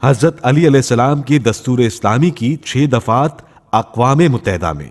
حضرت علی علیہ السلام کی دستور اسلامی کی 6 دفعات اقوام متحدہ میں۔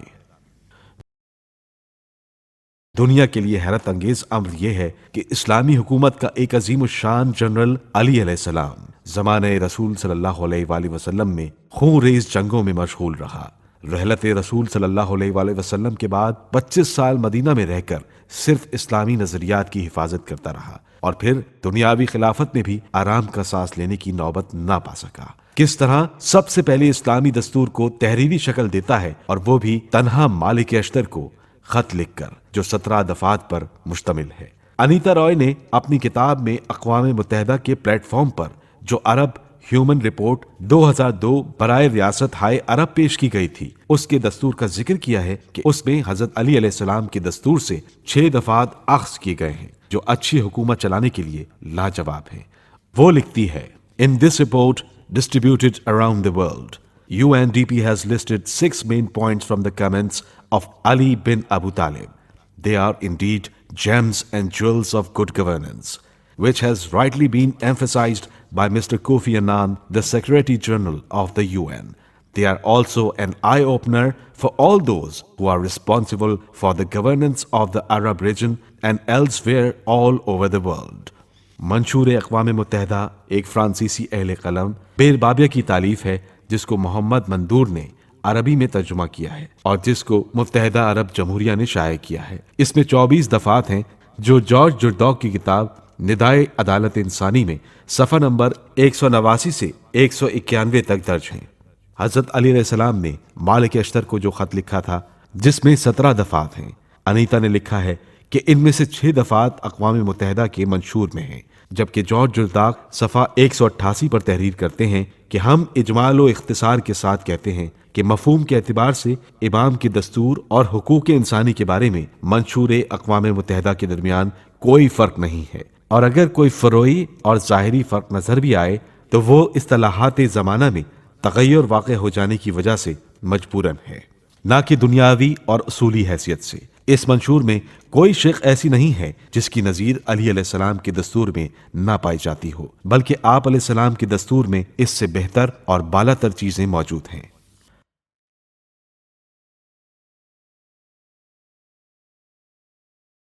دنیا کے لیے حیرت انگیز امر یہ ہے کہ اسلامی حکومت کا ایک عظیم الشان جنرل علی علیہ السلام زمانہ رسول صلی اللہ علیہ وآلہ وسلم میں خون ریز جنگوں میں مشغول رہا۔ رحلت رسول صلی اللہ علیہ وآلہ وسلم کے بعد 25 سال مدینہ میں رہ کر صرف اسلامی نظریات کی حفاظت کرتا رہا، اور پھر دنیاوی خلافت میں بھی آرام کا سانس لینے کی نوبت نہ پا سکا۔ کس طرح سب سے پہلے اسلامی دستور کو تحریری شکل دیتا ہے، اور وہ بھی تنہا مالک اشتر کو خط لکھ کر، جو 17 دفعات پر مشتمل ہے۔ انیتا رائے نے اپنی کتاب میں اقوام متحدہ کے پلیٹ فارم پر جو عرب ہیومن رپورٹ 2002 برائے ریاست ہائے عرب پیش کی گئی تھی، اس کے دستور کا ذکر کیا ہے کہ اس میں حضرت علی علیہ السلام کے دستور سے 6 دفعات اخذ کیے گئے ہیں، جو اچھی حکومت چلانے کے لیے لاجواب ہیں۔ وہ لکھتی ہے، In this report distributed around the world, UNDP has listed 6 main points from the comments of Ali bin Abu Talib. They are indeed gems and jewels of good governance, which has rightly been emphasized by Mr. Kofi Annan, the Secretary General of the UN. They are also an eye-opener for all those who are responsible for the governance of the Arab region and elsewhere all over the world. منشور اقوام متحدہ ایک فرانسیسی اہل قلم بیر بابیہ کی تالیف ہے، جس کو محمد مندور نے عربی میں ترجمہ کیا ہے اور جس کو متحدہ عرب جمہوریہ نے شائع کیا ہے۔ اس میں 24 دفعات ہیں، جو جارج جردوگ کی کتاب ندائے عدالت انسانی میں صفحہ نمبر 189 سے 191 تک درج ہیں۔ حضرت علی علیہ السلام نے مالک اشتر کو جو خط لکھا تھا، جس میں 17 دفعات ہیں، انیتا نے لکھا ہے کہ ان میں سے 6 دفعات اقوام متحدہ کے منشور میں ہیں، جبکہ جارج جرداق صفحہ 188 پر تحریر کرتے ہیں کہ ہم اجمال و اختصار کے ساتھ کہتے ہیں کہ مفہوم کے اعتبار سے امام کے دستور اور حقوق انسانی کے بارے میں منشور اقوام متحدہ کے درمیان کوئی فرق نہیں ہے، اور اگر کوئی فروعی اور ظاہری فرق نظر بھی آئے تو وہ اصطلاحات زمانہ میں تغیر واقع ہو جانے کی وجہ سے مجبوراً ہے، نہ کہ دنیاوی اور اصولی حیثیت سے۔ اس منشور میں کوئی شق ایسی نہیں ہے جس کی نظیر علی علیہ السلام کے دستور میں نہ پائی جاتی ہو، بلکہ آپ علیہ السلام کے دستور میں اس سے بہتر اور بالا تر چیزیں موجود ہیں۔